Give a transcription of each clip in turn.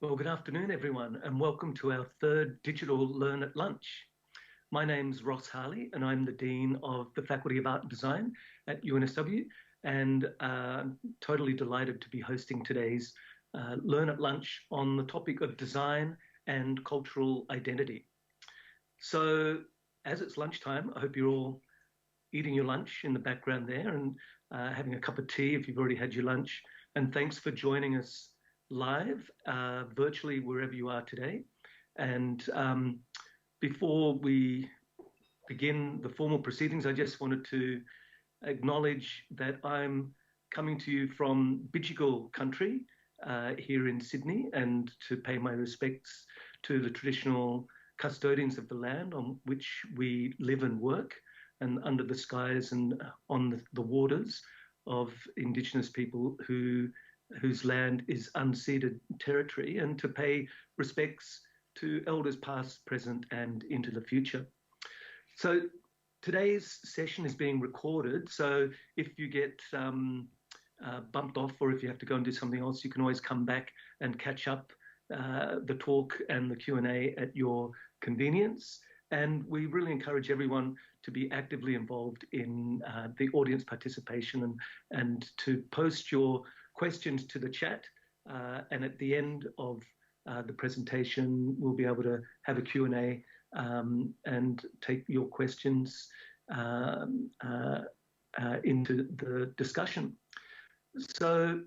Well, good afternoon, everyone, and welcome to our third Digital Learn at Lunch. My name's Ross Harley, and I'm the Dean of the Faculty of Art and Design at UNSW, and totally delighted to be hosting today's Learn at Lunch on the topic of design and cultural identity. So, as it's lunchtime, I hope you're all eating your lunch in the background there and having a cup of tea if you've already had your lunch. And thanks for joining us live, virtually, wherever you are today. And before we begin the formal proceedings, I just wanted to acknowledge that I'm coming to you from Bidjigal country here in Sydney, and to pay my respects to the traditional custodians of the land on which we live and work, and under the skies and on the waters of Indigenous people whose land is unceded territory, and to pay respects to elders past, present, and into the future. So today's session is being recorded, so if you get bumped off, or if you have to go and do something else, you can always come back and catch up the talk and the Q&A at your convenience. And we really encourage everyone to be actively involved in the audience participation and to post your questions to the chat. And at the end of the presentation, we'll be able to have a Q&A and take your questions into the discussion. So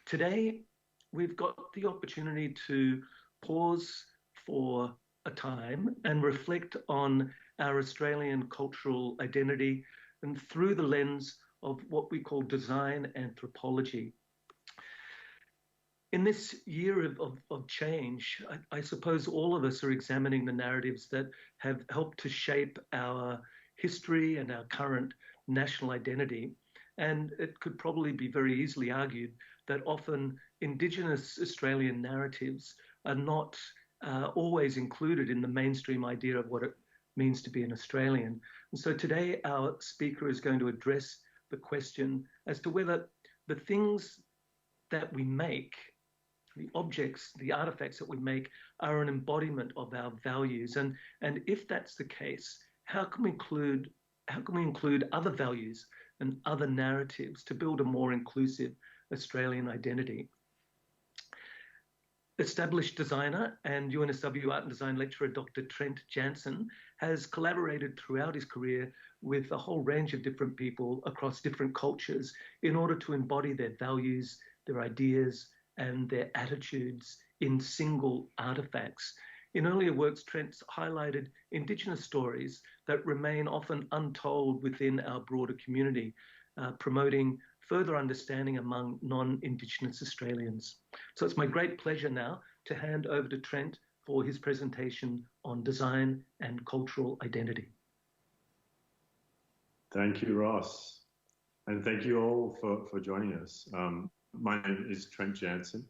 today, we've got the opportunity to pause for a time and reflect on our Australian cultural identity, and through the lens of what we call design anthropology. In this year of change, I suppose all of us are examining the narratives that have helped to shape our history and our current national identity. And it could probably be very easily argued that often Indigenous Australian narratives are not always included in the mainstream idea of what it means to be an Australian. And so today our speaker is going to address the question as to whether the things that we make, the objects, the artifacts that we make, are an embodiment of our values. And if that's the case, how can we include other values and other narratives to build a more inclusive Australian identity? Established designer and UNSW Art and Design lecturer Dr. Trent Jansen has collaborated throughout his career with a whole range of different people across different cultures in order to embody their values, their ideas, and their attitudes in single artifacts. In earlier works, Trent's highlighted Indigenous stories that remain often untold within our broader community, promoting further understanding among non-Indigenous Australians. So it's my great pleasure now to hand over to Trent for his presentation on design and cultural identity. Thank you, Ross. And thank you all for joining us. My name is Trent Jansen.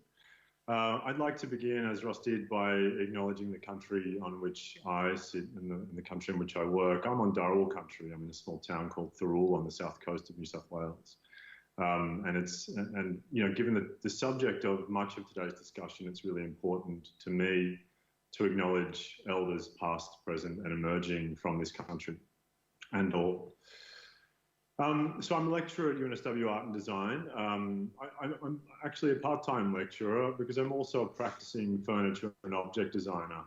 I'd like to begin, as Ross did, by acknowledging the country on which I sit and the country in which I work. I'm on Dharawal country. I'm in a small town called Thirroul on the south coast of New South Wales. And you know, given the subject of much of today's discussion, it's really important to me to acknowledge elders past, present, and emerging from this country and all. So I'm a lecturer at UNSW Art and Design. I'm actually a part-time lecturer because I'm also a practicing furniture and object designer.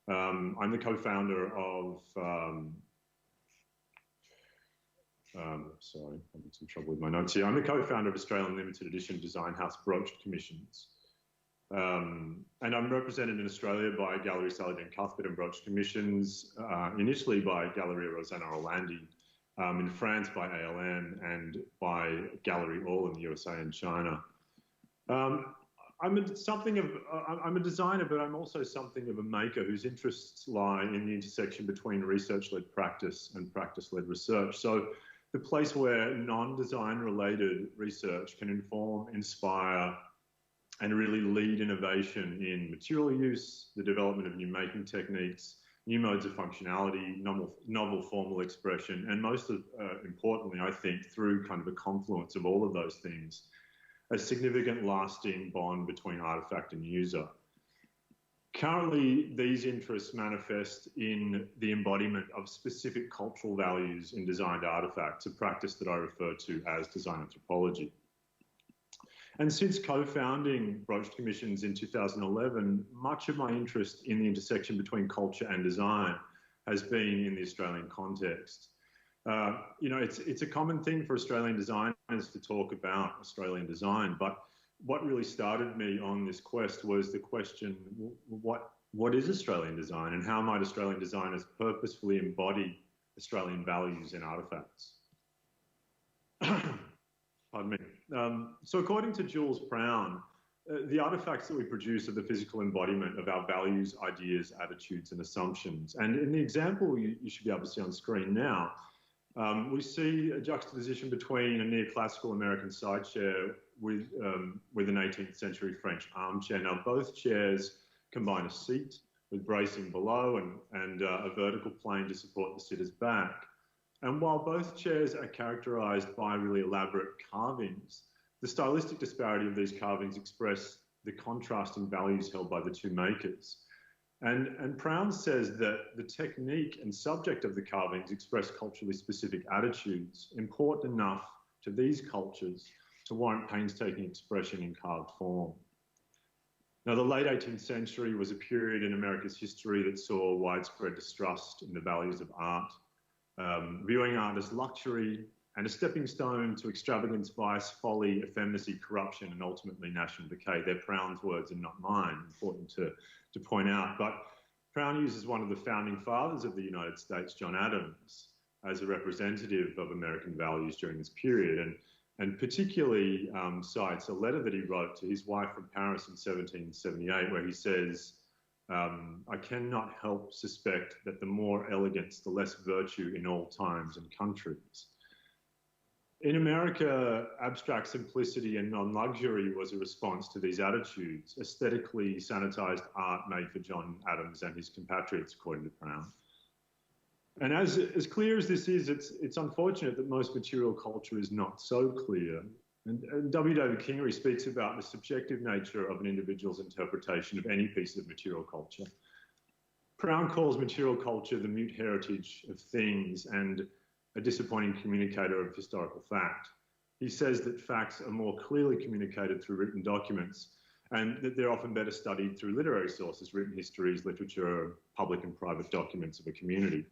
I'm the co-founder of, sorry, I'm having some trouble with my notes here. I'm the co-founder of Australian Limited Edition Design House Broached Commissions. And I'm represented in Australia by Gallery Saladin Cuthbert and Broached Commissions, initially by Galleria Rosanna Orlandi, in France by ALM, and by Gallery All in the USA and China. I'm a designer, but I'm also something of a maker whose interests lie in the intersection between research-led practice and practice-led research. So the place where non-design related research can inform, inspire, and really lead innovation in material use, the development of new making techniques, new modes of functionality, novel formal expression, and most importantly, I think, through kind of a confluence of all of those things, a significant lasting bond between artifact and user. Currently, these interests manifest in the embodiment of specific cultural values in designed artefacts, a practice that I refer to as design anthropology. And since co-founding Broached Commissions in 2011, much of my interest in the intersection between culture and design has been in the Australian context. You know, it's a common thing for Australian designers to talk about Australian design, but what really started me on this quest was the question, what is Australian design, and how might Australian designers purposefully embody Australian values in artefacts? Pardon me. So according to Jules Brown, the artefacts that we produce are the physical embodiment of our values, ideas, attitudes, and assumptions. And in the example you should be able to see on screen now, we see a juxtaposition between a neoclassical American side chair with an 18th century French armchair. Now, both chairs combine a seat with bracing below and a vertical plane to support the sitter's back. And while both chairs are characterized by really elaborate carvings, the stylistic disparity of these carvings express the contrasting values held by the two makers. And Prown says that the technique and subject of the carvings express culturally specific attitudes, important enough to these cultures to warrant painstaking expression in carved form. Now, the late 18th century was a period in America's history that saw widespread distrust in the values of art, viewing art as luxury and a stepping stone to extravagance, vice, folly, effeminacy, corruption, and ultimately national decay. They're Prown's words and not mine, important to point out. But Prown uses one of the founding fathers of the United States, John Adams, as a representative of American values during this period, and particularly cites a letter that he wrote to his wife from Paris in 1778, where he says, I cannot help suspect that the more elegance, the less virtue in all times and countries. In America, abstract simplicity and non-luxury was a response to these attitudes, aesthetically sanitized art made for John Adams and his compatriots, according to Brown. And as clear as this is, it's unfortunate that most material culture is not so clear. And W. David Kingery speaks about the subjective nature of an individual's interpretation of any piece of material culture. Brown calls material culture the mute heritage of things and a disappointing communicator of historical fact. He says that facts are more clearly communicated through written documents and that they're often better studied through literary sources, written histories, literature, public and private documents of a community.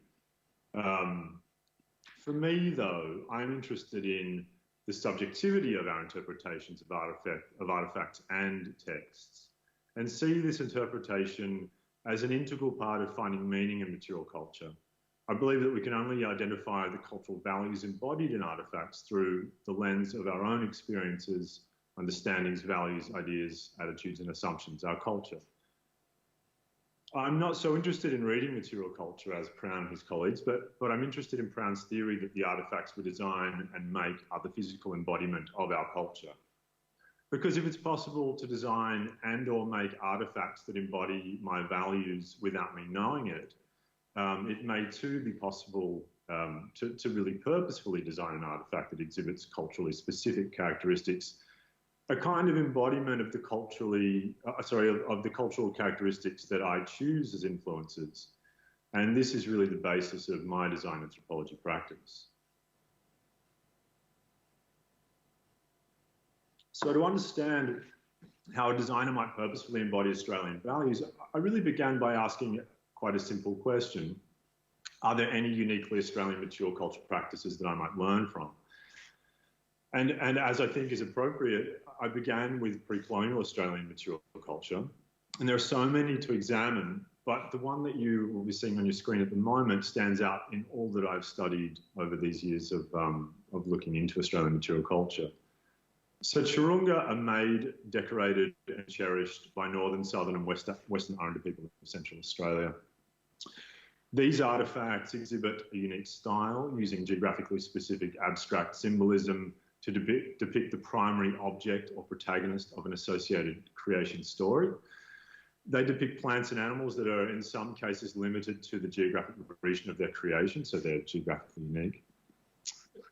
For me, though, I'm interested in the subjectivity of our interpretations of artifacts and texts, and see this interpretation as an integral part of finding meaning in material culture. I believe that we can only identify the cultural values embodied in artifacts through the lens of our own experiences, understandings, values, ideas, attitudes, and assumptions, our culture. I'm not so interested in reading material culture as Prown and his colleagues, but I'm interested in Prown's theory that the artifacts we design and make are the physical embodiment of our culture. Because if it's possible to design and or make artifacts that embody my values without me knowing it, it may too be possible to really purposefully design an artifact that exhibits culturally specific characteristics, a kind of embodiment of the cultural characteristics that I choose as influences. And this is really the basis of my design anthropology practice. So to understand how a designer might purposefully embody Australian values, I really began by asking quite a simple question. Are there any uniquely Australian material culture practices that I might learn from? And as I think is appropriate, I began with pre-colonial Australian material culture. And there are so many to examine, but the one that you will be seeing on your screen at the moment stands out in all that I've studied over these years of looking into Australian material culture. So Churunga are made, decorated and cherished by northern, southern and western Aranda people of Central Australia. These artefacts exhibit a unique style using geographically specific abstract symbolism to depict the primary object or protagonist of an associated creation story. They depict plants and animals that are in some cases limited to the geographic region of their creation, so they're geographically unique.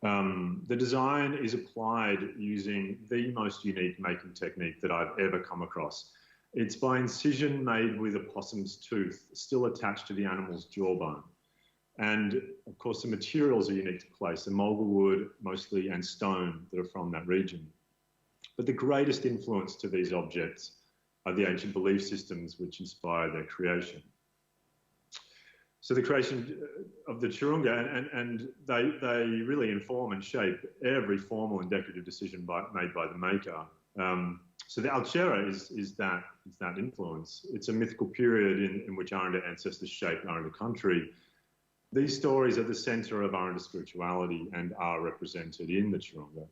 The design is applied using the most unique making technique that I've ever come across. It's by incision made with a possum's tooth, still attached to the animal's jawbone. And of course, the materials are unique to place, the mulga wood mostly and stone that are from that region. But the greatest influence to these objects are the ancient belief systems which inspire their creation. So the creation of the Churunga, and they really inform and shape every formal and decorative decision made by the maker. So the Alchera is that influence. It's a mythical period in which Aranda ancestors shaped Aranda country. These stories are the centre of Aranda spirituality and are represented in the Churunga.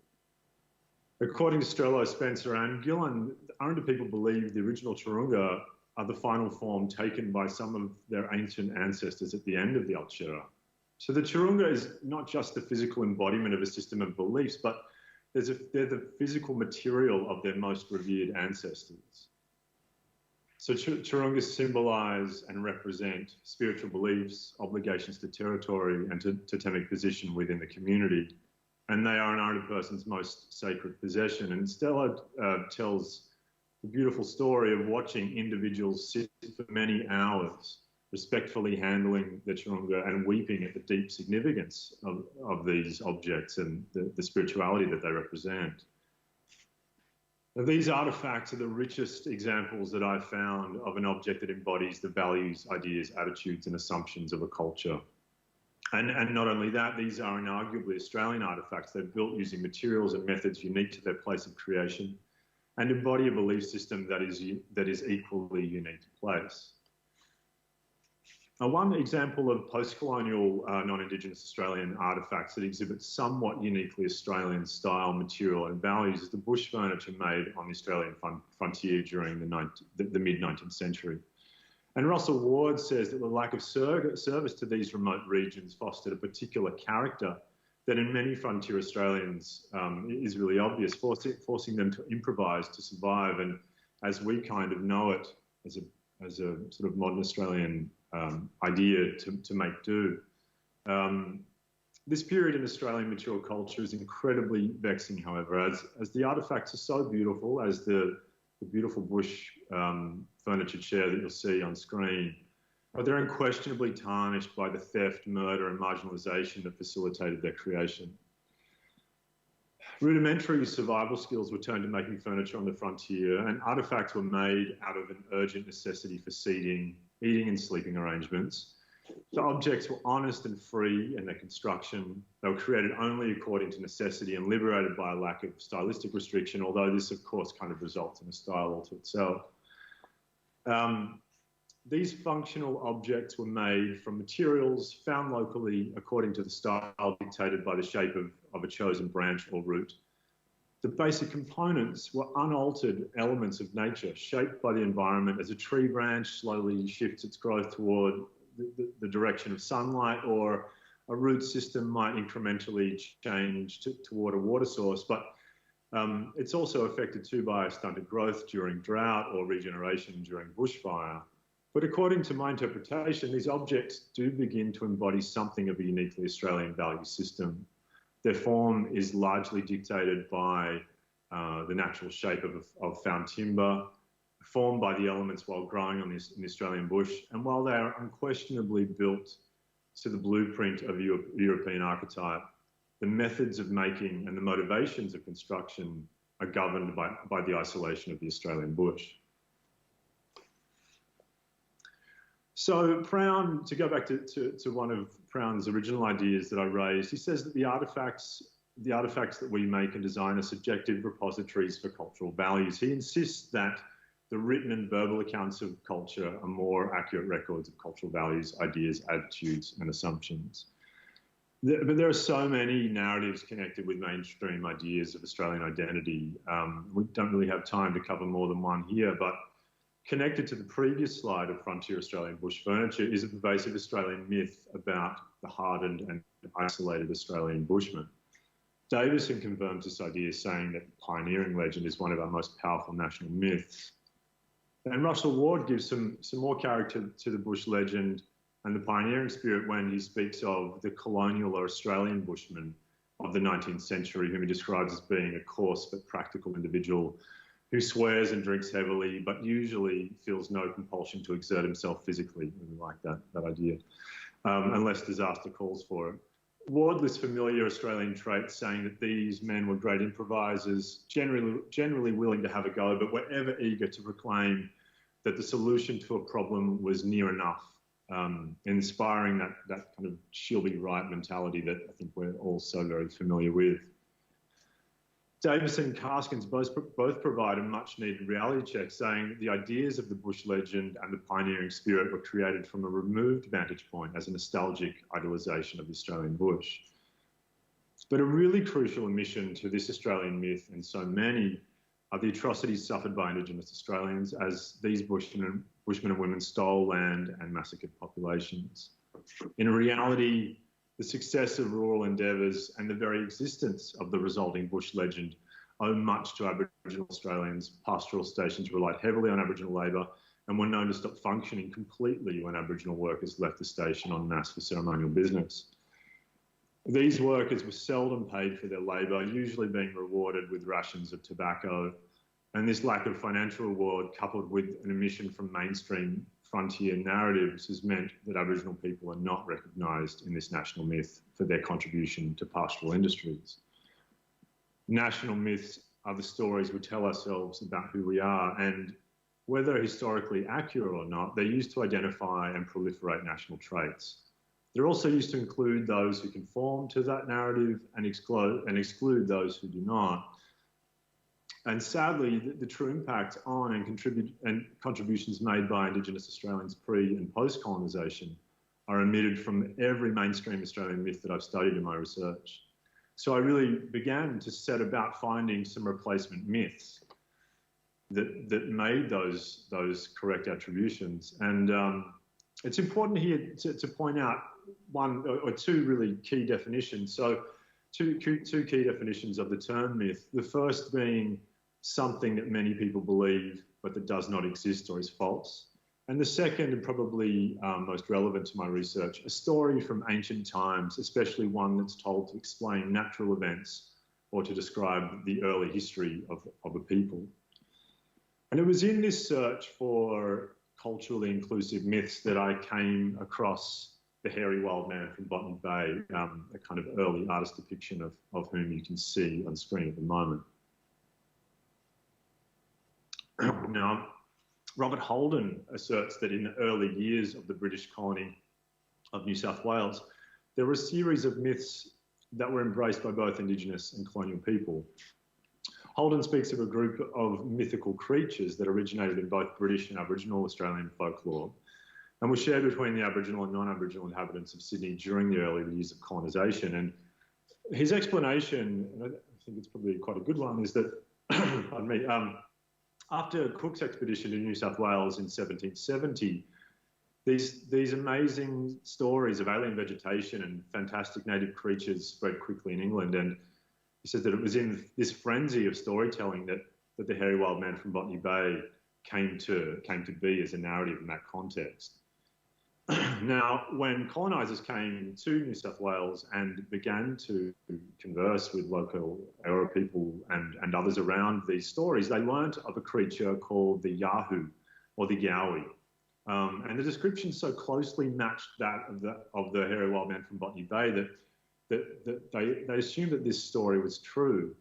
According to Strello, Spencer and Gillen, Aranda people believe the original Churunga are the final form taken by some of their ancient ancestors at the end of the Alchera. So the Churunga is not just the physical embodiment of a system of beliefs, but they're the physical material of their most revered ancestors. So Churungas symbolise and represent spiritual beliefs, obligations to territory and to totemic position within the community. And they are an Aranda person's most sacred possession. And Stella tells the beautiful story of watching individuals sit for many hours, respectfully handling the Churunga and weeping at the deep significance of these objects and the spirituality that they represent. Now, these artefacts are the richest examples that I've found of an object that embodies the values, ideas, attitudes and assumptions of a culture. And not only that, these are inarguably Australian artefacts. They're built using materials and methods unique to their place of creation and embody a belief system that is equally unique to place. Now, one example of post-colonial non-Indigenous Australian artefacts that exhibit somewhat uniquely Australian style, material and values is the bush furniture made on the Australian frontier during the mid-19th century. And Russell Ward says that the lack of service to these remote regions fostered a particular character that in many frontier Australians is really obvious, forcing them to improvise to survive. And as we kind of know it as a sort of modern Australian idea to make do. This period in Australian mature culture is incredibly vexing, however, as the artefacts are so beautiful, as the beautiful bush furniture chair that you'll see on screen, but they're unquestionably tarnished by the theft, murder and marginalisation that facilitated their creation. Rudimentary survival skills were turned to making furniture on the frontier, and artefacts were made out of an urgent necessity for seating, eating and sleeping arrangements. The objects were honest and free in their construction. They were created only according to necessity and liberated by a lack of stylistic restriction, although this, of course, kind of results in a style all to itself. These functional objects were made from materials found locally according to the style dictated by the shape of a chosen branch or root. The basic components were unaltered elements of nature, shaped by the environment as a tree branch slowly shifts its growth toward the direction of sunlight, or a root system might incrementally change toward a water source. But it's also affected too by stunted growth during drought or regeneration during bushfire. But according to my interpretation, these objects do begin to embody something of a uniquely Australian value system. Their form is largely dictated by the natural shape of found timber, formed by the elements while growing in the Australian bush. And while they are unquestionably built to the blueprint of European archetype, the methods of making and the motivations of construction are governed by the isolation of the Australian bush. So Prown, to go back to one of Prown's original ideas that I raised, he says that the artefacts that we make and design are subjective repositories for cultural values. He insists that the written and verbal accounts of culture are more accurate records of cultural values, ideas, attitudes, and assumptions. But there are so many narratives connected with mainstream ideas of Australian identity. We don't really have time to cover more than one here, but connected to the previous slide of frontier Australian bush furniture is a pervasive Australian myth about the hardened and isolated Australian bushman. Davison confirms this idea, saying that the pioneering legend is one of our most powerful national myths. And Russell Ward gives some more character to the bush legend and the pioneering spirit when he speaks of the colonial or Australian bushman of the 19th century, whom he describes as being a coarse but practical individual who swears and drinks heavily, but usually feels no compulsion to exert himself physically. I like that idea, unless disaster calls for it. Ward lists familiar Australian traits, saying that these men were great improvisers, generally willing to have a go, but were ever eager to proclaim that the solution to a problem was near enough, inspiring that kind of she'll be right mentality that I think we're all so very familiar with. Davison and Karskens both provide a much-needed reality check, saying that the ideas of the bush legend and the pioneering spirit were created from a removed vantage point as a nostalgic idealisation of the Australian bush. But a really crucial omission to this Australian myth, and so many, are the atrocities suffered by Indigenous Australians as these bushmen and women stole land and massacred populations. In reality, the success of rural endeavours and the very existence of the resulting bush legend owe much to Aboriginal Australians. Pastoral stations relied heavily on Aboriginal labour and were known to stop functioning completely when Aboriginal workers left the station en masse for ceremonial business. These workers were seldom paid for their labour, usually being rewarded with rations of tobacco, and this lack of financial reward, coupled with an omission from mainstream frontier narratives, has meant that Aboriginal people are not recognised in this national myth for their contribution to pastoral industries. National myths are the stories we tell ourselves about who we are, and whether historically accurate or not, they're used to identify and proliferate national traits. They're also used to include those who conform to that narrative and exclude those who do not. And sadly, the true impact on and contributions made by Indigenous Australians pre- and post-colonisation are omitted from every mainstream Australian myth that I've studied in my research. So I really began to set about finding some replacement myths that made those correct attributions. And it's important here to point out one or two really key definitions. So two key definitions of the term myth. The first being something that many people believe but that does not exist or is false. And the second, and probably most relevant to my research, a story from ancient times, especially one that's told to explain natural events or to describe the early history of a people. And it was in this search for culturally inclusive myths that I came across the hairy wild man from Botany Bay, a kind of early artist depiction of whom you can see on screen at the moment. Now, Robert Holden asserts that in the early years of the British colony of New South Wales, there were a series of myths that were embraced by both Indigenous and colonial people. Holden speaks of a group of mythical creatures that originated in both British and Aboriginal Australian folklore and were shared between the Aboriginal and non-Aboriginal inhabitants of Sydney during the early years of colonisation. And his explanation, and I think it's probably quite a good one, is that, pardon me, after Cook's expedition to New South Wales in 1770, these amazing stories of alien vegetation and fantastic native creatures spread quickly in England. And he says that it was in this frenzy of storytelling that the hairy wild man from Botany Bay came to be as a narrative in that context. Now, when colonisers came to New South Wales and began to converse with local Eora people and others around these stories, they learnt of a creature called the Yahoo or the Yowie. And the description so closely matched that of the hairy wild man from Botany Bay that they assumed that this story was true.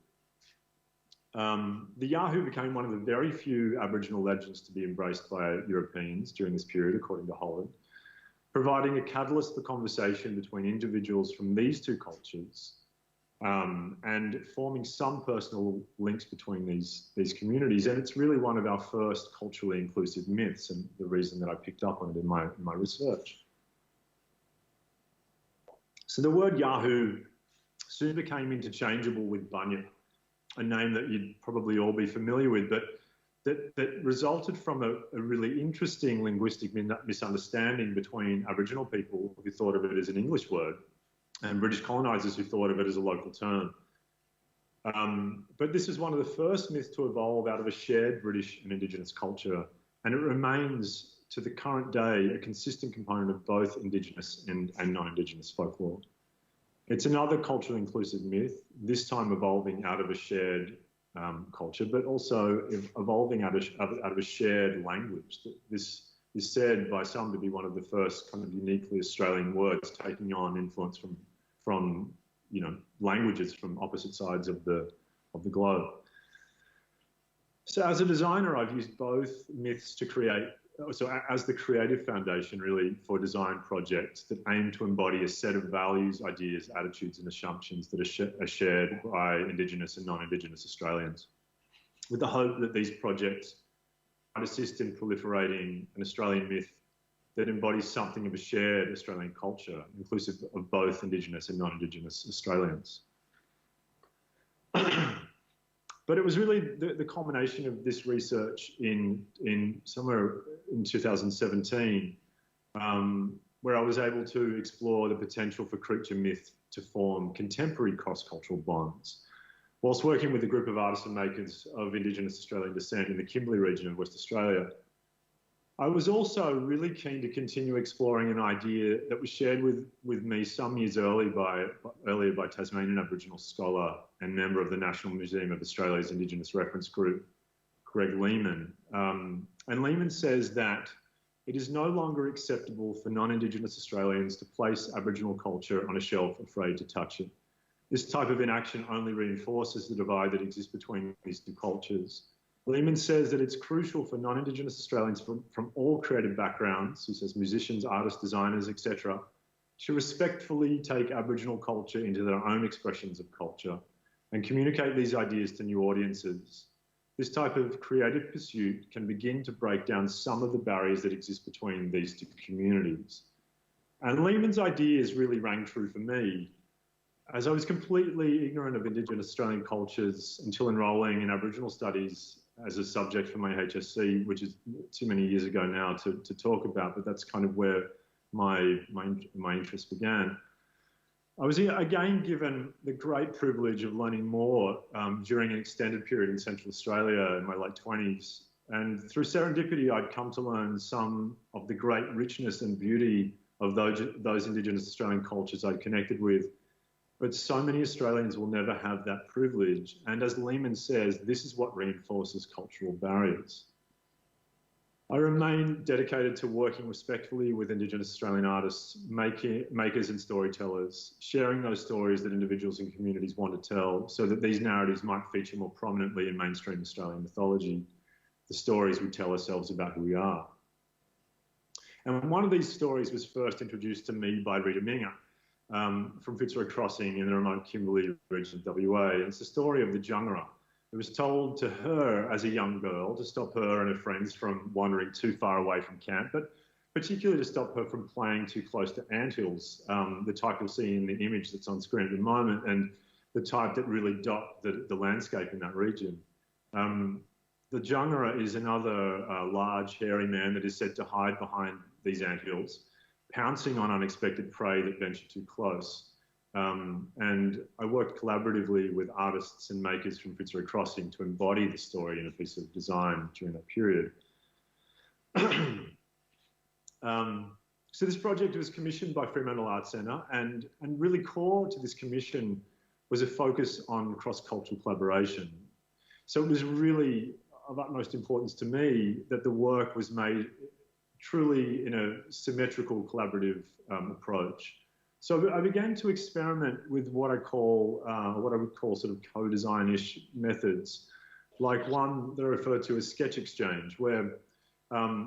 The Yahoo became one of the very few Aboriginal legends to be embraced by Europeans during this period, according to Holland, providing a catalyst for conversation between individuals from these two cultures and forming some personal links between these communities. And it's really one of our first culturally inclusive myths, and the reason that I picked up on it in my research. So the word Yahoo soon became interchangeable with Bunyip, a name that you'd probably all be familiar with, but that resulted from a really interesting linguistic misunderstanding between Aboriginal people who thought of it as an English word and British colonisers who thought of it as a local term. But this is one of the first myths to evolve out of a shared British and Indigenous culture, and it remains to the current day a consistent component of both Indigenous and non-Indigenous folklore. It's another culturally inclusive myth, this time evolving out of a shared culture, but also evolving out of a shared language. This is said by some to be one of the first kind of uniquely Australian words, taking on influence from languages from opposite sides of the globe. So as a designer, I've used both myths to create, so as the creative foundation really for design projects that aim to embody a set of values, ideas, attitudes and assumptions that are shared by Indigenous and non-Indigenous Australians, with the hope that these projects might assist in proliferating an Australian myth that embodies something of a shared Australian culture, inclusive of both Indigenous and non-Indigenous Australians. But it was really the culmination of this research in somewhere in 2017, where I was able to explore the potential for creature myth to form contemporary cross-cultural bonds. Whilst working with a group of artists and makers of Indigenous Australian descent in the Kimberley region of West Australia, I was also really keen to continue exploring an idea that was shared with me some years earlier by Tasmanian Aboriginal scholar and member of the National Museum of Australia's Indigenous Reference Group, Greg Lehman. And Lehman says that it is no longer acceptable for non-Indigenous Australians to place Aboriginal culture on a shelf afraid to touch it. This type of inaction only reinforces the divide that exists between these two cultures. Lehman says that it's crucial for non-Indigenous Australians from all creative backgrounds, he says musicians, artists, designers, etc., to respectfully take Aboriginal culture into their own expressions of culture and communicate these ideas to new audiences. This type of creative pursuit can begin to break down some of the barriers that exist between these two communities. And Lehman's ideas really rang true for me, as I was completely ignorant of Indigenous Australian cultures until enrolling in Aboriginal studies as a subject for my HSC, which is too many years ago now to talk about, but that's kind of where my interest began. I was again given the great privilege of learning more during an extended period in Central Australia in my late 20s. And through serendipity, I'd come to learn some of the great richness and beauty of those Indigenous Australian cultures I'd connected with. But so many Australians will never have that privilege. And as Lehman says, this is what reinforces cultural barriers. I remain dedicated to working respectfully with Indigenous Australian artists, makers and storytellers, sharing those stories that individuals and communities want to tell so that these narratives might feature more prominently in mainstream Australian mythology, the stories we tell ourselves about who we are. And one of these stories was first introduced to me by Rita Minger, from Fitzroy Crossing in the remote Kimberley region of WA. And it's the story of the Jungara. It was told to her as a young girl to stop her and her friends from wandering too far away from camp, but particularly to stop her from playing too close to anthills, the type you'll see in the image that's on screen at the moment, and the type that really dot the landscape in that region. The Jungara is another large, hairy man that is said to hide behind these anthills, pouncing on unexpected prey that venture too close. And I worked collaboratively with artists and makers from Fitzroy Crossing to embody the story in a piece of design during that period. So this project was commissioned by Fremantle Arts Centre, and really core to this commission was a focus on cross-cultural collaboration. So it was really of utmost importance to me that the work was made truly in a symmetrical collaborative approach. So I began to experiment with what I would call sort of co-design-ish methods, like one that I refer to as sketch exchange, where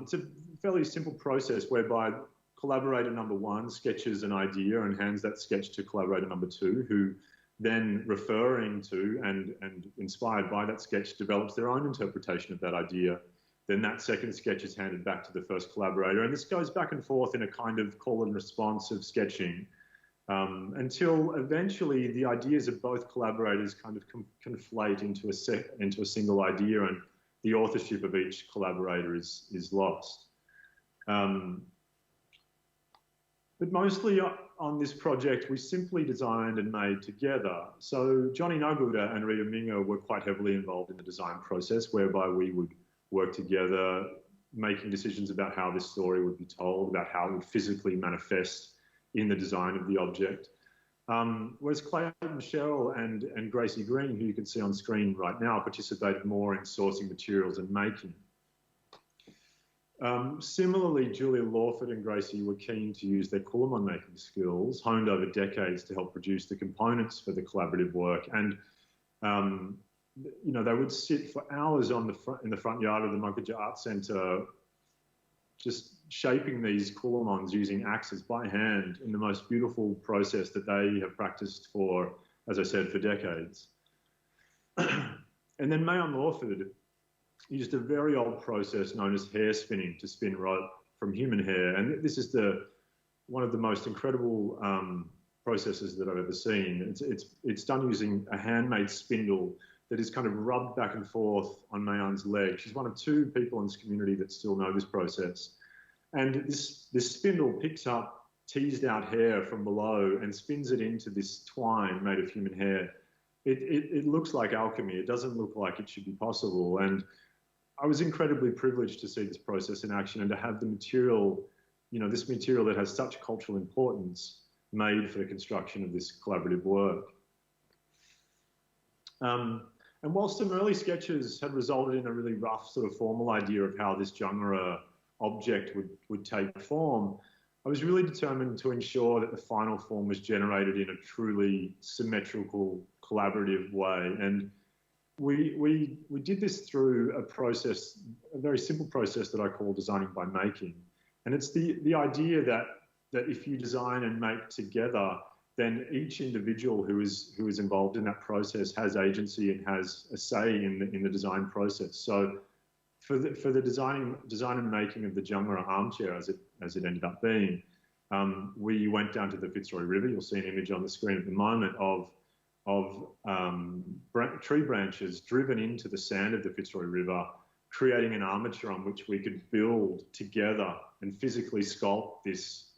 it's a fairly simple process whereby collaborator number one sketches an idea and hands that sketch to collaborator number two, who then referring to and inspired by that sketch develops their own interpretation of that idea. Then that second sketch is handed back to the first collaborator. And this goes back and forth in a kind of call and response of sketching until eventually the ideas of both collaborators kind of conflate into a single idea, and the authorship of each collaborator is lost. But mostly on this project, we simply designed and made together. So Johnny Noguda and Rita Minger were quite heavily involved in the design process, whereby we would work together, making decisions about how this story would be told, about how it would physically manifest in the design of the object. Whereas Clayton Cheryl and Gracie Green, who you can see on screen right now, participated more in sourcing materials and making. Similarly, Julia Lawford and Gracie were keen to use their Coulomon making skills, honed over decades, to help produce the components for the collaborative work. And you know, they would sit for hours in the front yard of the Munkajja Art Centre, just shaping these Coulomons using axes by hand in the most beautiful process that they have practiced for, as I said, for decades. And then Mayon Lawford used a very old process known as hair spinning to spin rope from human hair. And this is one of the most incredible processes that I've ever seen. It's done using a handmade spindle that is kind of rubbed back and forth on Mayon's leg. She's one of 2 people in this community that still know this process. And this spindle picks up teased out hair from below and spins it into this twine made of human hair. It looks like alchemy. It doesn't look like it should be possible. And I was incredibly privileged to see this process in action and to have the material, you know, this material that has such cultural importance made for the construction of this collaborative work. And whilst some early sketches had resulted in a really rough sort of formal idea of how this genre object would take form, I was really determined to ensure that the final form was generated in a truly symmetrical, collaborative way. And we did this through a process, a very simple process that I call designing by making. And it's the idea that if you design and make together, then each individual who is involved in that process has agency and has a say in the design process. So for the design and making of the Jungara armchair, as it ended up being, we went down to the Fitzroy River. You'll see an image on the screen at the moment of tree branches driven into the sand of the Fitzroy River, creating an armature on which we could build together and physically sculpt this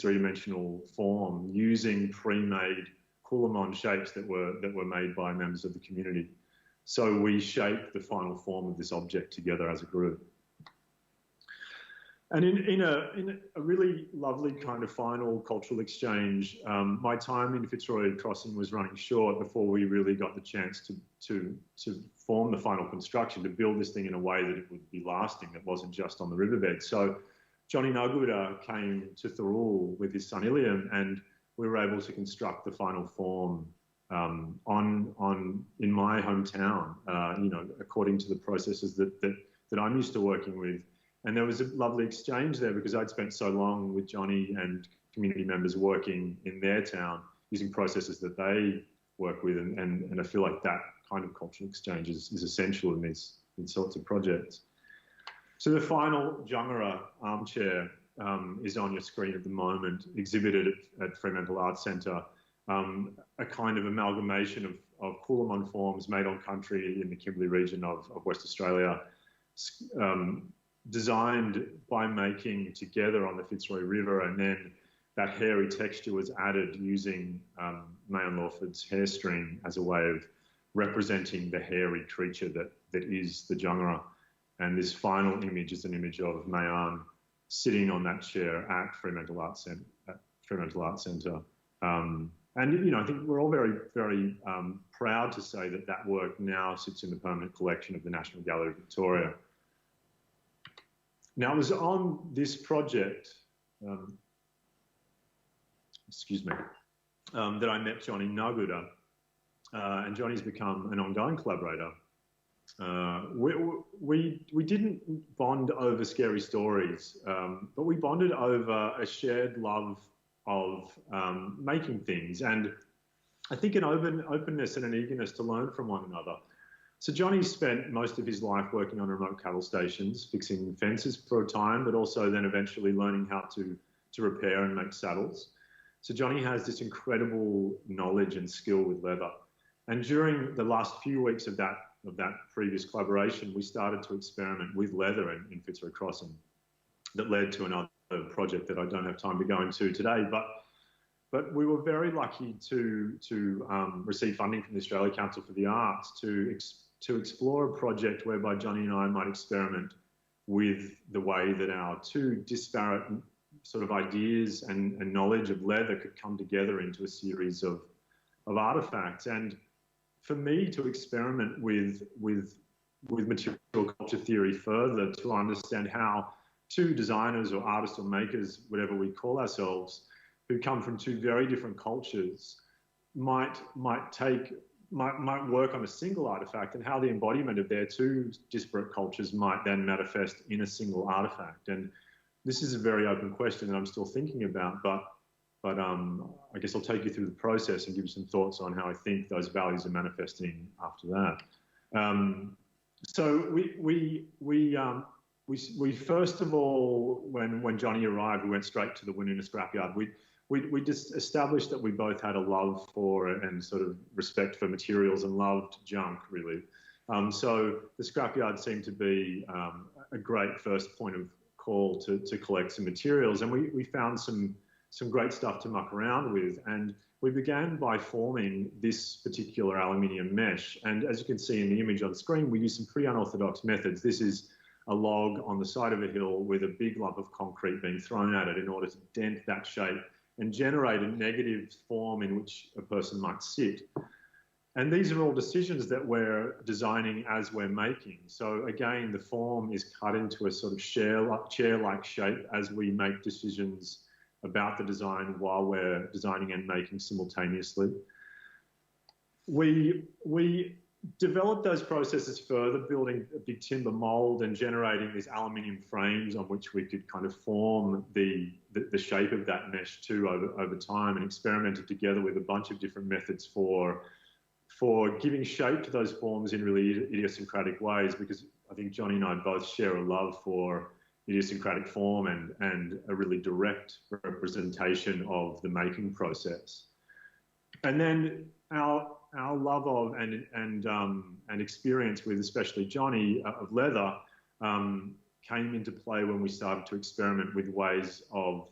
three-dimensional form using pre-made Coulomon shapes that were made by members of the community. So we shaped the final form of this object together as a group. And in a really lovely kind of final cultural exchange, my time in Fitzroy Crossing was running short before we really got the chance to form the final construction, to build this thing in a way that it would be lasting, that wasn't just on the riverbed. So Johnny Naguda came to Thirroul with his son Iliam, and we were able to construct the final form in my hometown, you know, according to the processes that I'm used to working with. And there was a lovely exchange there because I'd spent so long with Johnny and community members working in their town using processes that they work with, and I feel like that kind of cultural exchange is essential in these sorts of projects. So the final Jungara armchair is on your screen at the moment, exhibited at Fremantle Arts Centre, a kind of amalgamation of Coulomon forms made on country in the Kimberley region of West Australia, designed by making together on the Fitzroy River, and then that hairy texture was added using Mayon Lawford's hair string as a way of representing the hairy creature that is the Jungara. And this final image is an image of Mayon sitting on that chair at Fremantle Arts Centre. And, you know, I think we're all very, very proud to say that work now sits in the permanent collection of the National Gallery of Victoria. Now, it was on this project, that I met Johnny Naguda, and Johnny's become an ongoing collaborator. We didn't bond over scary stories, but we bonded over a shared love of making things, and I think an openness and an eagerness to learn from one another. So Johnny spent most of his life working on remote cattle stations, fixing fences for a time, but also then eventually learning how to repair and make saddles. So Johnny has this incredible knowledge and skill with leather. And during the last few weeks of that previous collaboration, we started to experiment with leather in Fitzroy Crossing that led to another project that I don't have time to go into today. But we were very lucky to receive funding from the Australia Council for the Arts to explore a project whereby Johnny and I might experiment with the way that our two disparate sort of ideas and knowledge of leather could come together into a series of artifacts. And for me to experiment with material culture theory further, to understand how two designers or artists or makers, whatever we call ourselves, who come from two very different cultures, might work on a single artifact, and how the embodiment of their two disparate cultures might then manifest in a single artifact. And this is a very open question that I'm still thinking about, but I guess I'll take you through the process and give you some thoughts on how I think those values are manifesting after that. So we first of all, when Johnny arrived, we went straight to the Woonona scrapyard. We just established that we both had a love for and sort of respect for materials and loved junk, really. So the scrapyard seemed to be a great first point of call to collect some materials, and we found some great stuff to muck around with. And we began by forming this particular aluminium mesh. And as you can see in the image on screen, we used some pretty unorthodox methods. This is a log on the side of a hill with a big lump of concrete being thrown at it in order to dent that shape and generate a negative form in which a person might sit. And these are all decisions that we're designing as we're making. So again, the form is cut into a sort of chair-like shape as we make decisions about the design while we're designing and making simultaneously. We developed those processes further, building a big timber mold and generating these aluminium frames on which we could kind of form the shape of that mesh too over time, and experimented together with a bunch of different methods for giving shape to those forms in really idiosyncratic ways, because I think Johnny and I both share a love for idiosyncratic form and a really direct representation of the making process. And then our love of and experience with, especially Johnny, of leather came into play when we started to experiment with ways of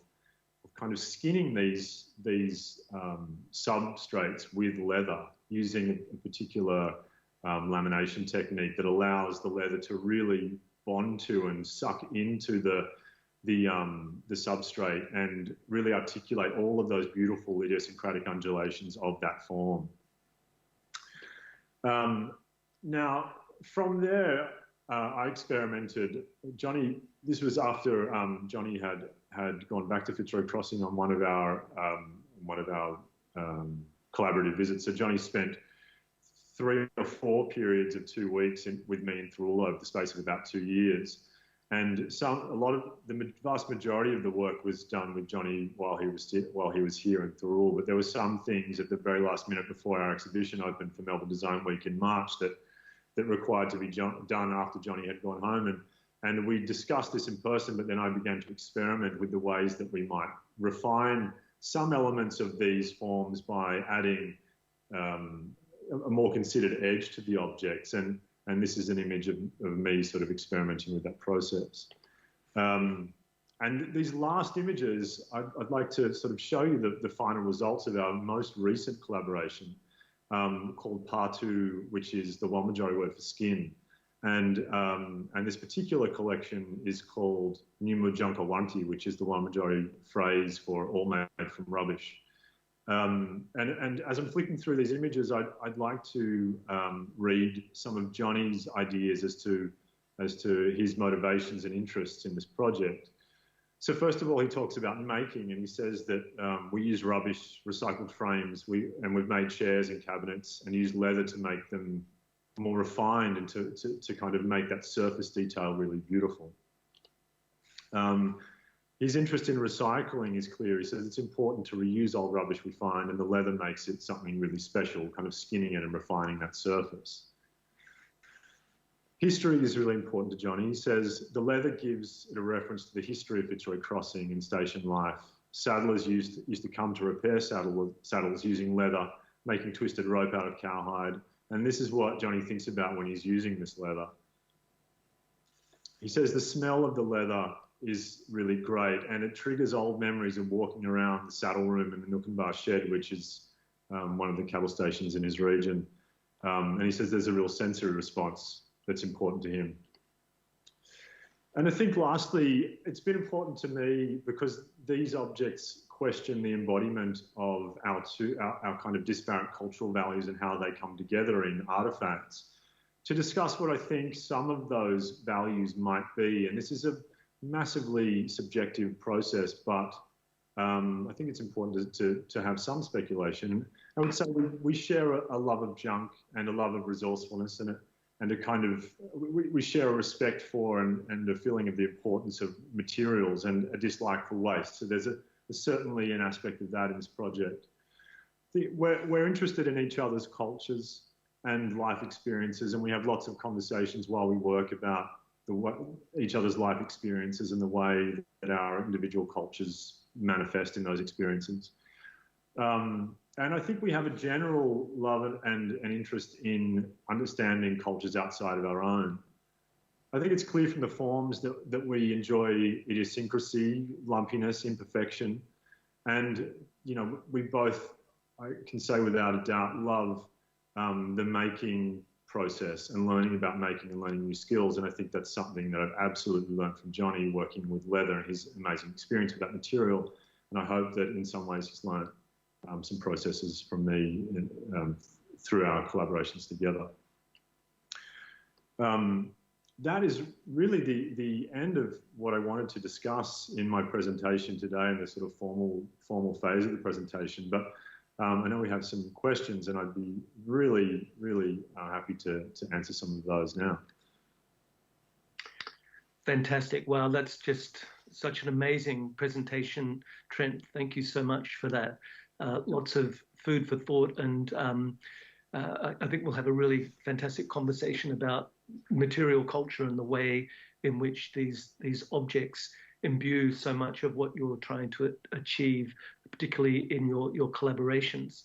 kind of skinning these substrates with leather, using a particular lamination technique that allows the leather to really bond to and suck into the substrate and really articulate all of those beautiful idiosyncratic undulations of that form. Now, from there, I experimented. Johnny, this was after Johnny had gone back to Fitzroy Crossing on one of our collaborative visits. So Johnny spent 3 or 4 periods of 2 weeks with me in Thirroul over the space of about 2 years. And the vast majority of the work was done with Johnny while he was here in Thirroul. But there were some things at the very last minute before our exhibition opened for Melbourne Design Week in March that required to be done after Johnny had gone home. And we discussed this in person, but then I began to experiment with the ways that we might refine some elements of these forms by adding a more considered edge to the objects. And this is an image of me sort of experimenting with that process. And these last images, I'd like to sort of show you the final results of our most recent collaboration called Partu, which is the Walmatjori word for skin. And this particular collection is called Nyumujunkawanti, which is the Walmatjori phrase for all made from rubbish. And as I'm flicking through these images, I'd like to read some of Johnny's ideas as to his motivations and interests in this project. So first of all, he talks about making, and he says that we use rubbish, recycled frames, and we've made chairs and cabinets and used leather to make them more refined and to kind of make that surface detail really beautiful. His interest in recycling is clear. He says it's important to reuse old rubbish we find, and the leather makes it something really special, kind of skinning it and refining that surface. History is really important to Johnny. He says the leather gives it a reference to the history of Fitzroy Crossing and station life. Saddlers used to come to repair saddles using leather, making twisted rope out of cowhide. And this is what Johnny thinks about when he's using this leather. He says the smell of the leather is really great, and it triggers old memories of walking around the saddle room in the Nook and Bar shed, which is one of the cattle stations in his region. And he says there's a real sensory response that's important to him. And I think lastly, it's been important to me because these objects question the embodiment of our kind of disparate cultural values and how they come together in artifacts, to discuss what I think some of those values might be. And this is a massively subjective process, but I think it's important to have some speculation. I would say we share a love of junk and a love of resourcefulness, and a kind of, we share a respect for and a feeling of the importance of materials and a dislike for waste. So there's certainly an aspect of that in this project. We're interested in each other's cultures and life experiences, and we have lots of conversations while we work about each other's life experiences and the way that our individual cultures manifest in those experiences. And I think we have a general love and an interest in understanding cultures outside of our own. I think it's clear from the forms that we enjoy idiosyncrasy, lumpiness, imperfection. And, you know, we both, I can say without a doubt, love the making process and learning about making and learning new skills. And I think that's something that I've absolutely learned from Johnny working with leather and his amazing experience with that material. And I hope that in some ways he's learned some processes from me through our collaborations together. That is really the end of what I wanted to discuss in my presentation today, in the sort of formal phase of the presentation. But I know we have some questions, and I'd be really, really happy to answer some of those now. Fantastic. Wow, that's just such an amazing presentation, Trent. Thank you so much for that. Lots of food for thought, and I think we'll have a really fantastic conversation about material culture and the way in which these objects imbue so much of what you're trying to achieve, particularly in your collaborations.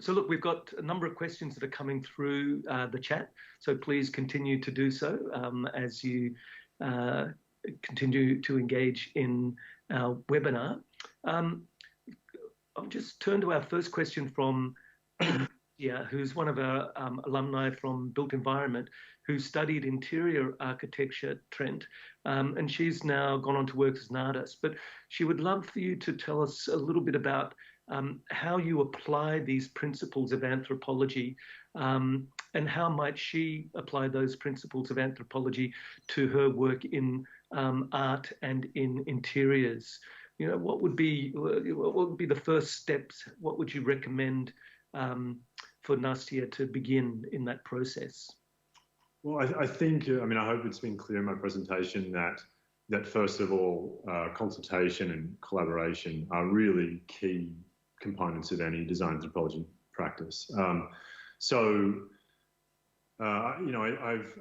So look, we've got a number of questions that are coming through the chat, so please continue to do so as you continue to engage in our webinar. I'll just turn to our first question from India, who's one of our alumni from Built Environment, who studied interior architecture, Trent, and she's now gone on to work as an artist. But she would love for you to tell us a little bit about how you apply these principles of anthropology, and how might she apply those principles of anthropology to her work in art and in interiors. You know, what would be the first steps? What would you recommend for Nastia to begin in that process? Well, I think, I mean, I hope it's been clear in my presentation that first of all, consultation and collaboration are really key components of any design anthropology practice. You know,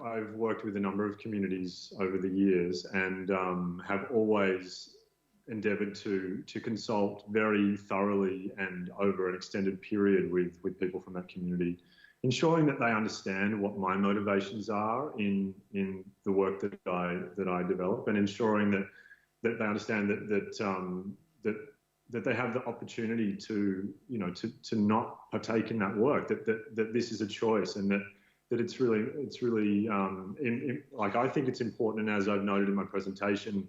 I've worked with a number of communities over the years and have always endeavoured to consult very thoroughly and over an extended period with people from that community, ensuring that they understand what my motivations are in the work that I develop, and ensuring that they understand that they have the opportunity to, you know, to not partake in that work, that this is a choice, and that it's really like, I think it's important, and as I've noted in my presentation,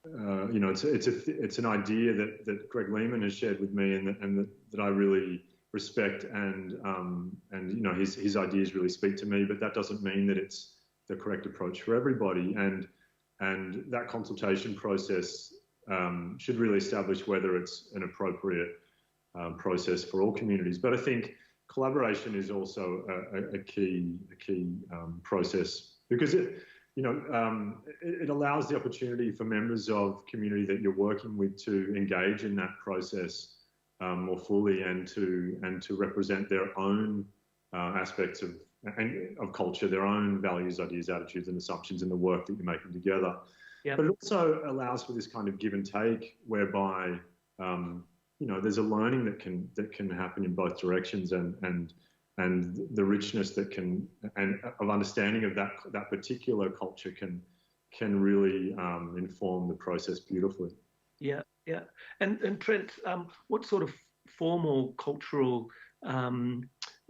you know, it's an idea that Greg Lehman has shared with me, and that I really respect, and you know, his ideas really speak to me. But that doesn't mean that it's the correct approach for everybody, and that consultation process should really establish whether it's an appropriate process for all communities. But I think collaboration is also a key process, because it allows the opportunity for members of community that you're working with to engage in that process more fully, and to represent their own aspects of culture, their own values, ideas, attitudes, and assumptions in the work that you're making together. Yep. But it also allows for this kind of give and take, whereby you know, there's a learning that can happen in both directions, and the richness that can, and of understanding of that particular culture can really inform the process beautifully. Yeah. And Trent, what sort of formal cultural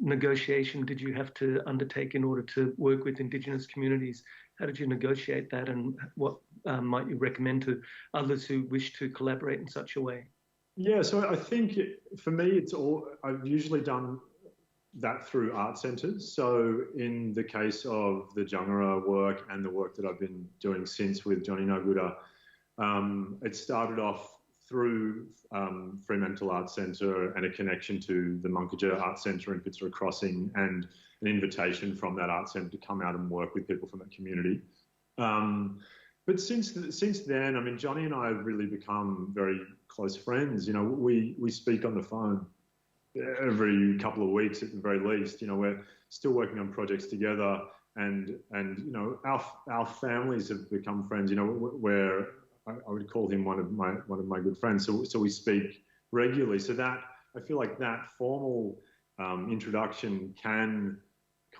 negotiation did you have to undertake in order to work with Indigenous communities How did you negotiate that, and what might you recommend to others who wish to collaborate in such a way? Yeah, so I think for me, I've usually done that through art centres. So in the case of the Jangara work and the work that I've been doing since with Johnny Noguda, it started off through Fremantle Art Centre and a connection to the Munkaja Art Centre in Fitzroy Crossing, and an invitation from that art centre to come out and work with people from that community. But since then, I mean, Johnny and I have really become very close friends. You know, we speak on the phone every couple of weeks at the very least. You know, we're still working on projects together, and you know, our families have become friends. You know, where I would call him one of my good friends. So we speak regularly. So that, I feel like that formal introduction can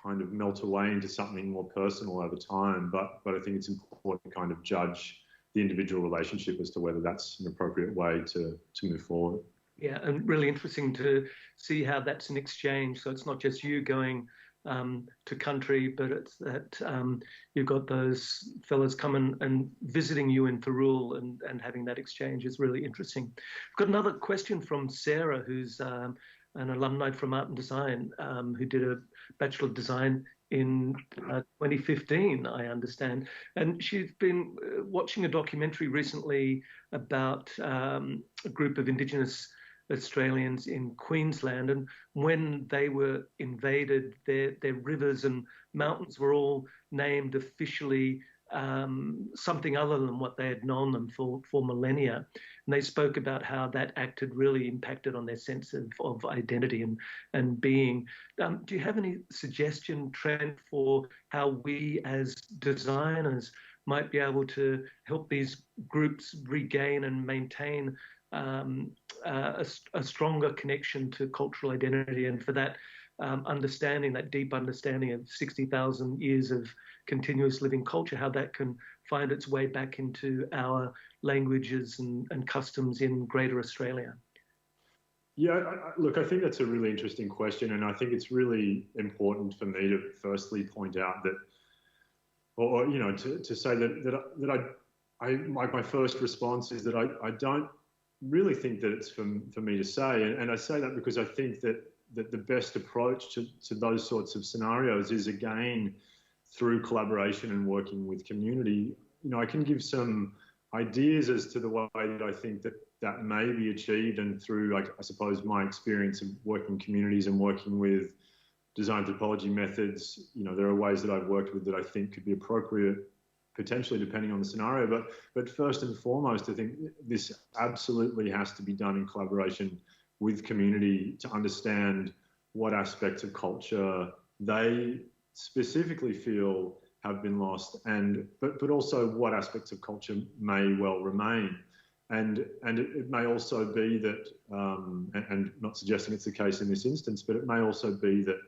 kind of melt away into something more personal over time. But I think it's important to kind of judge the individual relationship as to whether that's an appropriate way to move forward. Yeah, and really interesting to see how that's an exchange. So it's not just you going to country, but it's that you've got those fellows coming and visiting you in Thirroul, and having that exchange is really interesting. I've got another question from Sarah, who's an alumni from Art and Design, who did a Bachelor of Design in 2015, I understand. And she's been watching a documentary recently about a group of Indigenous Australians in Queensland, and when they were invaded, their rivers and mountains were all named officially something other than what they had known them for millennia. And they spoke about how that act had really impacted on their sense of identity and being. Do you have any suggestion, Trent, for how we as designers might be able to help these groups regain and maintain a stronger connection to cultural identity, and for that understanding, that deep understanding of 60,000 years of continuous living culture, how that can find its way back into our languages and customs in Greater Australia? Yeah, look, I think that's a really interesting question, and I think it's really important for me to firstly point out that, or you know, to say that my first response is that I don't really think that it's for me to say, and I say that because I think that the best approach to those sorts of scenarios is, again, through collaboration and working with community. You know, I can give some ideas as to the way that I think that may be achieved, and through, like, I suppose, my experience of working in communities and working with design anthropology methods. You know, there are ways that I've worked with that I think could be appropriate, potentially depending on the scenario. But first and foremost, I think this absolutely has to be done in collaboration with community to understand what aspects of culture they specifically feel have been lost, but also what aspects of culture may well remain. And it may also be that, and not suggesting it's the case in this instance, but it may also be that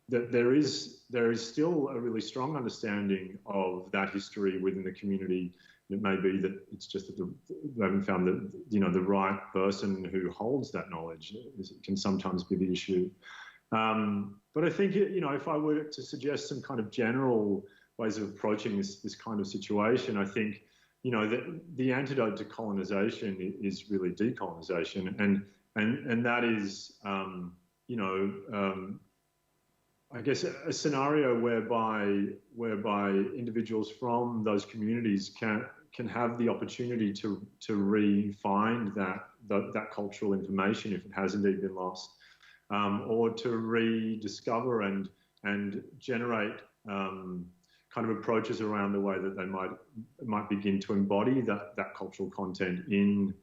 that there is still a really strong understanding of that history within the community. It may be that it's just that they haven't found the right person who holds that knowledge. It can sometimes be the issue. But I think, if I were to suggest some kind of general ways of approaching this kind of situation, I think, that the antidote to colonisation is really decolonisation, and that is, I guess, a scenario whereby individuals from those communities can have the opportunity to re-find that cultural information if it has indeed been lost, or to rediscover and generate kind of approaches around the way that they might begin to embody that cultural content in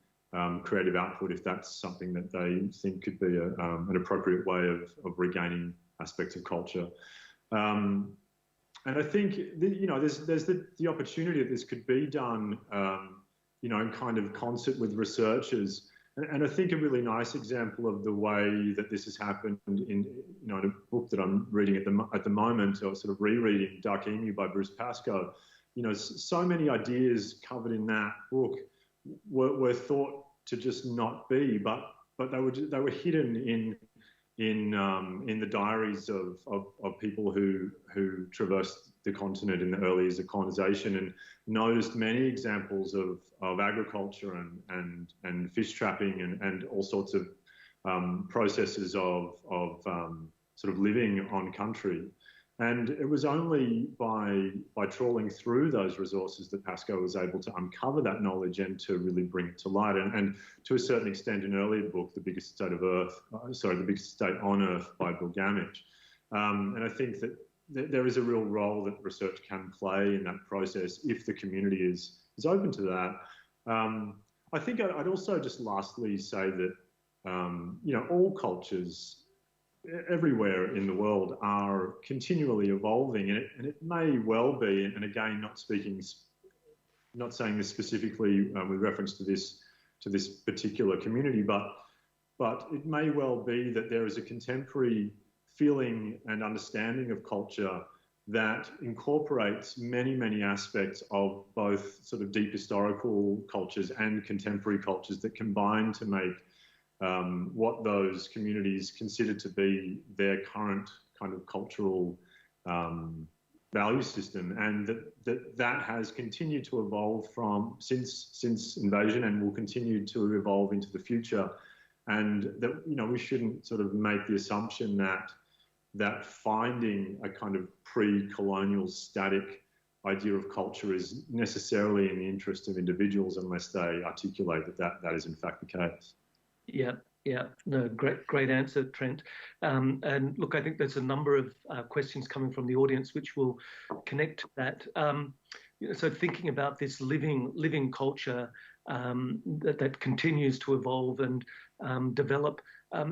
creative output, if that's something that they think could be an appropriate way of regaining aspects of culture. And I think there's the opportunity that this could be done in kind of concert with researchers. And I think a really nice example of the way that this has happened in a book that I'm reading at the moment, or sort of rereading, Dark Emu by Bruce Pascoe. So many ideas covered in that book were thought to just not be, but they were hidden in the diaries of people who traversed the continent in the early years of colonisation, and noticed many examples of agriculture and fish trapping and all sorts of processes of sort of living on country. And it was only by trawling through those resources that Pascoe was able to uncover that knowledge and to really bring it to light. And to a certain extent, an earlier book, The Biggest State on Earth by Bill Gamage. And I think that there is a real role that research can play in that process if the community is open to that. I think I'd also just lastly say that, all cultures everywhere in the world are continually evolving, and it may well be, and again, not saying this specifically with reference to this particular community, but it may well be that there is a contemporary feeling and understanding of culture that incorporates many, many aspects of both sort of deep historical cultures and contemporary cultures that combine to make what those communities consider to be their current kind of cultural value system, and that has continued to evolve since invasion and will continue to evolve into the future, and that we shouldn't sort of make the assumption that finding a kind of pre-colonial static idea of culture is necessarily in the interest of individuals unless they articulate that is in fact the case. Yeah. No, great answer, Trent. And look, I think there's a number of questions coming from the audience which will connect to that. So thinking about this living culture that continues to evolve and develop,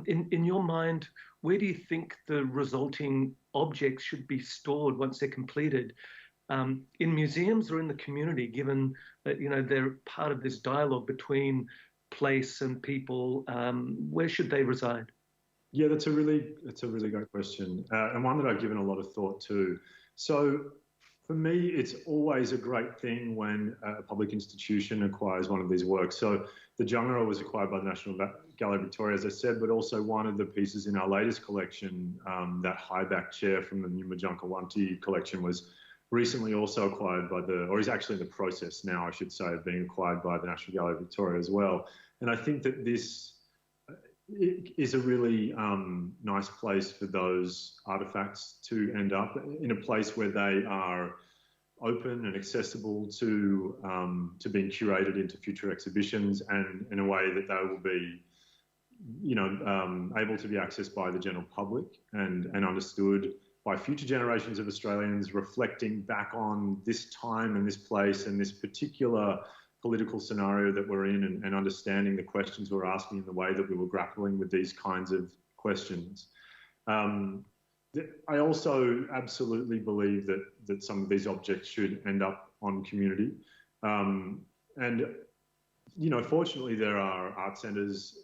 in your mind, where do you think the resulting objects should be stored once they're completed? In museums or in the community, given that they're part of this dialogue between place and people, where should they reside? Yeah, that's a really great question, and one that I've given a lot of thought to. So for me, it's always a great thing when a public institution acquires one of these works. So the Jungara was acquired by the National Gallery of Victoria, as I said, but also one of the pieces in our latest collection, that high-back chair from the Nyumba collection, was recently also acquired or is actually in the process now, I should say, of being acquired by the National Gallery of Victoria as well. And I think that this is a really nice place for those artefacts to end up, in a place where they are open and accessible to being curated into future exhibitions, and in a way that they will be, able to be accessed by the general public and understood by future generations of Australians, reflecting back on this time and this place and this particular political scenario that we're in, and understanding the questions we're asking in the way that we were grappling with these kinds of questions. I also absolutely believe that some of these objects should end up on community. Fortunately there are art centres,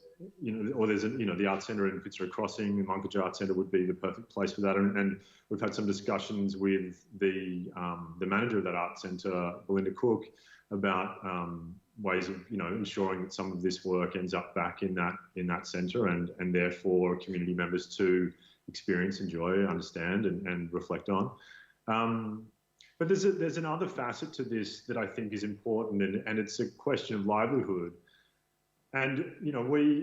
or there's the art centre in Fitzroy Crossing, the Munkajja Art Centre would be the perfect place for that. And we've had some discussions with the manager of that art centre, Belinda Cook, about ways of ensuring that some of this work ends up back in that centre, and therefore community members to experience, enjoy, understand, and reflect on. But there's another facet to this that I think is important, and it's a question of livelihood. And,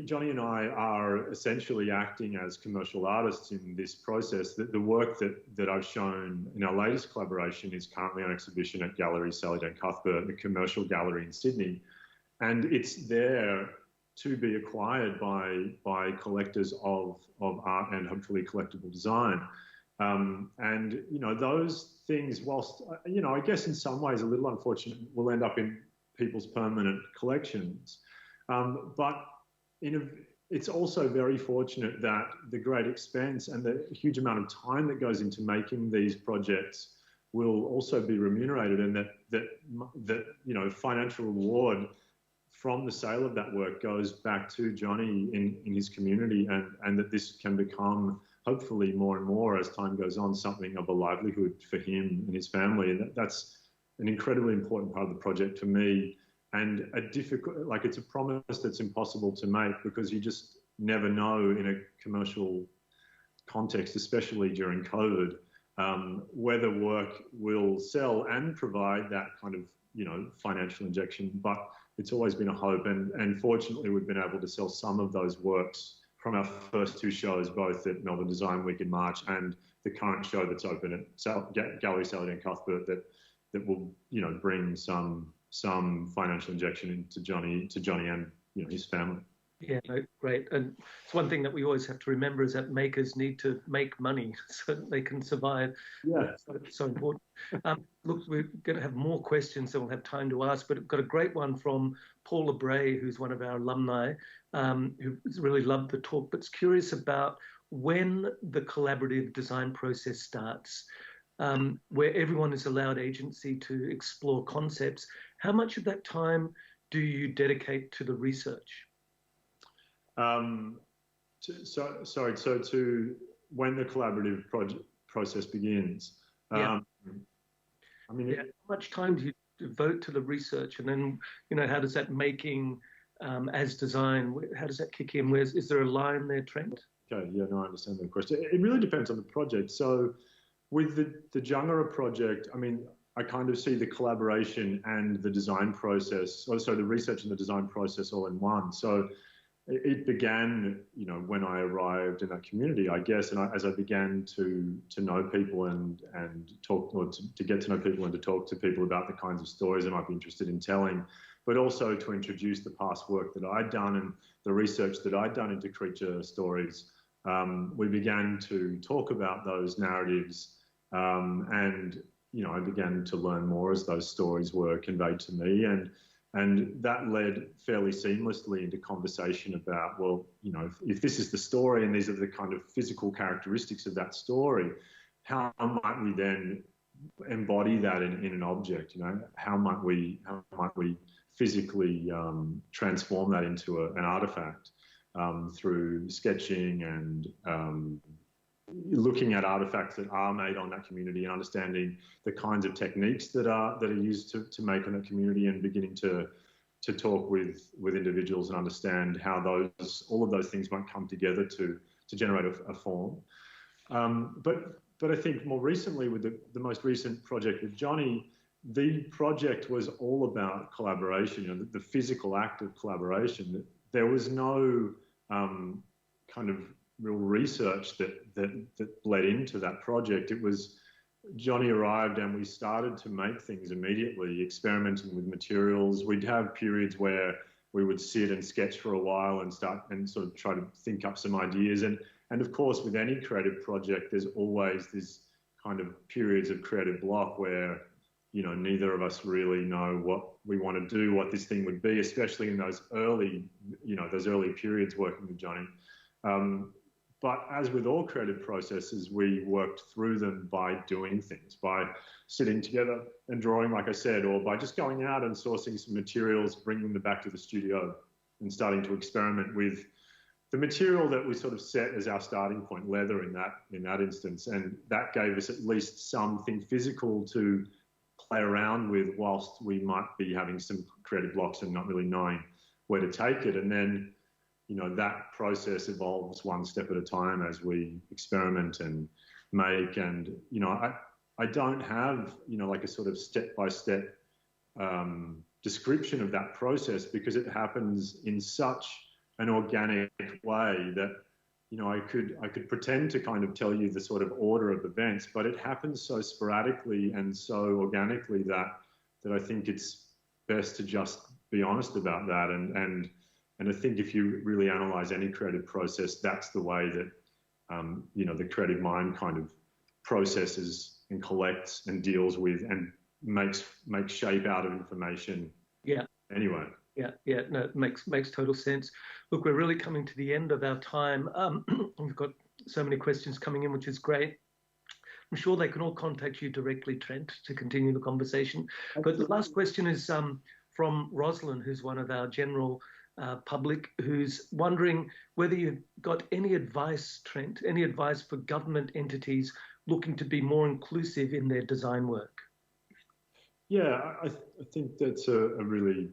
Johnny and I are essentially acting as commercial artists in this process. The work that I've shown in our latest collaboration is currently on exhibition at Gallery Sally Jane Cuthbert, the commercial gallery in Sydney. And it's there to be acquired by collectors of art and hopefully collectible design. Those things, whilst, I guess in some ways a little unfortunate, will end up in people's permanent collections. But it's also very fortunate that the great expense and the huge amount of time that goes into making these projects will also be remunerated, and that financial reward from the sale of that work goes back to Johnny in his community, and that this can become, hopefully more and more as time goes on, something of a livelihood for him and his family. And that's an incredibly important part of the project for me. And it's a promise that's impossible to make, because you just never know in a commercial context, especially during COVID, whether work will sell and provide that kind of, financial injection. But it's always been a hope. And fortunately, we've been able to sell some of those works from our first two shows, both at Melbourne Design Week in March and the current show that's open at Gallery Sally and Cuthbert that will, bring some financial injection into Johnny and, his family. Yeah, no, great. And it's one thing that we always have to remember is that makers need to make money so that they can survive. Yeah. So important. Look, we're going to have more questions than we'll have time to ask, but I've got a great one from Paula Bray, who's one of our alumni, who's really loved the talk, but's curious about when the collaborative design process starts, where everyone is allowed agency to explore concepts. How much of that time do you dedicate to the research? So to when the collaborative process begins. Yeah. How much time do you devote to the research, and then how does that making as design? How does that kick in? Is there a line there, Trent? Okay, yeah, no, I understand the question. It really depends on the project. So with the Jungara project, I kind of see the collaboration and the design process, also the research and the design process all in one. So it began, when I arrived in that community, I guess, and as I began to know people and talk, or to get to know people and to talk to people about the kinds of stories I might be interested in telling, but also to introduce the past work that I'd done and the research that I'd done into creature stories. We began to talk about those narratives, and I began to learn more as those stories were conveyed to me, and that led fairly seamlessly into conversation about, well, if this is the story and these are the kind of physical characteristics of that story, how might we then embody that in an object? How might we physically transform that into an artifact through sketching and looking at artifacts that are made on that community and understanding the kinds of techniques that are used to make on that community, and beginning to talk with individuals and understand how all of those things might come together to generate a form. But I think more recently, with the most recent project with Johnny, the project was all about collaboration, the physical act of collaboration. There was no kind of real research that led into that project. It was Johnny arrived and we started to make things immediately, experimenting with materials. We'd have periods where we would sit and sketch for a while and start and sort of try to think up some ideas. And of course, with any creative project, there's always this kind of periods of creative block where, neither of us really know what we want to do, what this thing would be, especially in those early periods working with Johnny. But as with all creative processes, we worked through them by doing things, by sitting together and drawing, like I said, or by just going out and sourcing some materials, bringing them back to the studio and starting to experiment with the material that we sort of set as our starting point, leather in that instance. And that gave us at least something physical to play around with whilst we might be having some creative blocks and not really knowing where to take it. And then that process evolves one step at a time as we experiment and make. And, I don't have, like a sort of step-by-step description of that process, because it happens in such an organic way that, I could pretend to kind of tell you the sort of order of events, but it happens so sporadically and so organically that I think it's best to just be honest about that. And I think if you really analyze any creative process, that's the way that, the creative mind kind of processes and collects and deals with and makes shape out of information. Yeah. Anyway. Yeah. No, it makes total sense. Look, we're really coming to the end of our time. We've got so many questions coming in, which is great. I'm sure they can all contact you directly, Trent, to continue the conversation. But the last question is from Rosalind, who's one of our general public, who's wondering whether you've got any advice, Trent, any advice for government entities looking to be more inclusive in their design work. Yeah, I think that's a really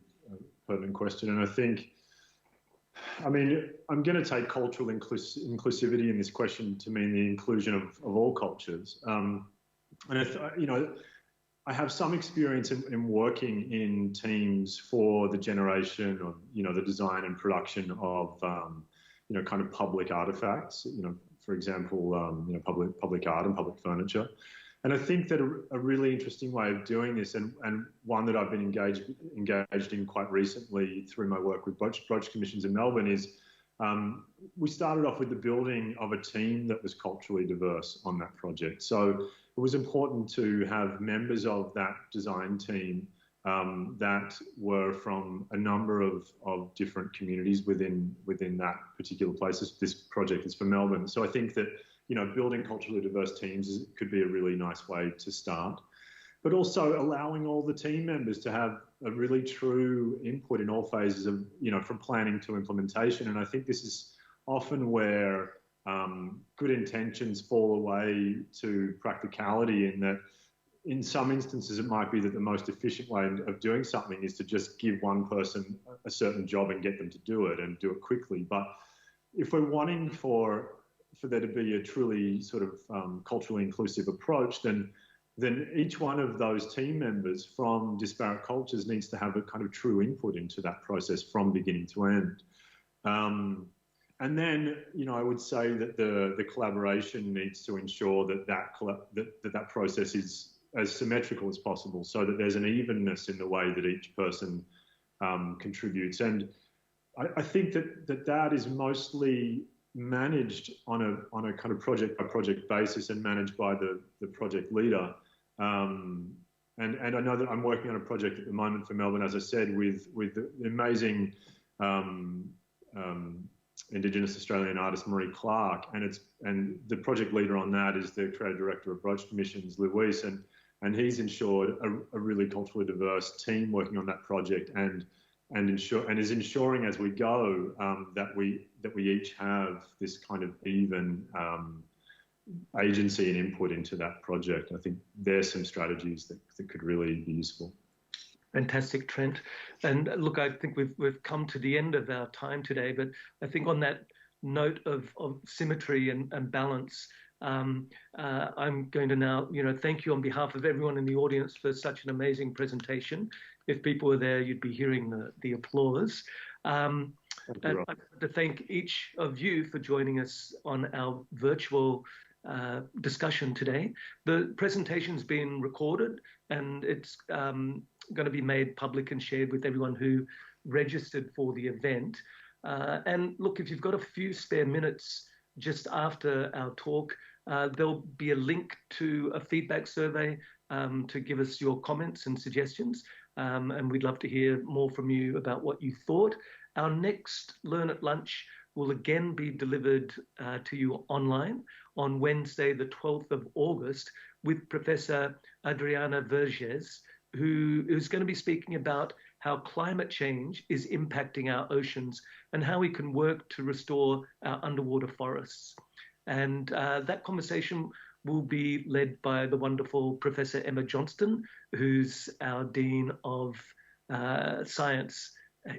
pertinent question. And I think, I'm going to take cultural inclusivity in this question to mean the inclusion of all cultures. And I have some experience in working in teams for the generation of, the design and production of, kind of public artifacts, for example, public art and public furniture. And I think that a really interesting way of doing this, and one that I've been engaged in quite recently through my work with brooch commissions in Melbourne, is we started off with the building of a team that was culturally diverse on that project. So it was important to have members of that design team that were from a number of different communities within that particular place. This project is for Melbourne. So I think that, building culturally diverse teams could be a really nice way to start. But also allowing all the team members to have a really true input in all phases of, from planning to implementation. And I think this is often where good intentions fall away to practicality, in that in some instances it might be that the most efficient way of doing something is to just give one person a certain job and get them to do it and do it quickly. But if we're wanting for there to be a truly sort of culturally inclusive approach, then each one of those team members from disparate cultures needs to have a kind of true input into that process from beginning to end. And then, I would say that the collaboration needs to ensure that process is as symmetrical as possible, so that there's an evenness in the way that each person contributes. And I think that is mostly managed on a kind of project by project basis and managed by the project leader. And I know that I'm working on a project at the moment for Melbourne, as I said, with the amazing Indigenous Australian artist Marie Clark, and the project leader on that is the creative director of Brooch Commissions, Luis, and he's ensured a really culturally diverse team working on that project, and is ensuring as we go that we each have this kind of even agency and input into that project. I think there's some strategies that could really be useful. Fantastic, Trent. And look, I think we've come to the end of our time today, but I think on that note of symmetry and balance, I'm going to now, thank you on behalf of everyone in the audience for such an amazing presentation. If people were there, you'd be hearing the applause. And I'd like to thank each of you for joining us on our virtual discussion today. The presentation's been recorded, and it's going to be made public and shared with everyone who registered for the event. And look, if you've got a few spare minutes just after our talk, there'll be a link to a feedback survey to give us your comments and suggestions. And we'd love to hear more from you about what you thought. Our next Learn at Lunch will again be delivered to you online on Wednesday, the 12th of August, with Professor Adriana Vergés, who is going to be speaking about how climate change is impacting our oceans and how we can work to restore our underwater forests. And that conversation will be led by the wonderful Professor Emma Johnston, who's our Dean of Science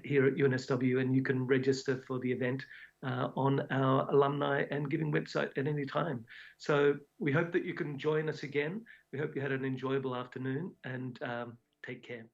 here at UNSW, and you can register for the event on our alumni and giving website at any time. So we hope that you can join us again. We hope you had an enjoyable afternoon, and take care.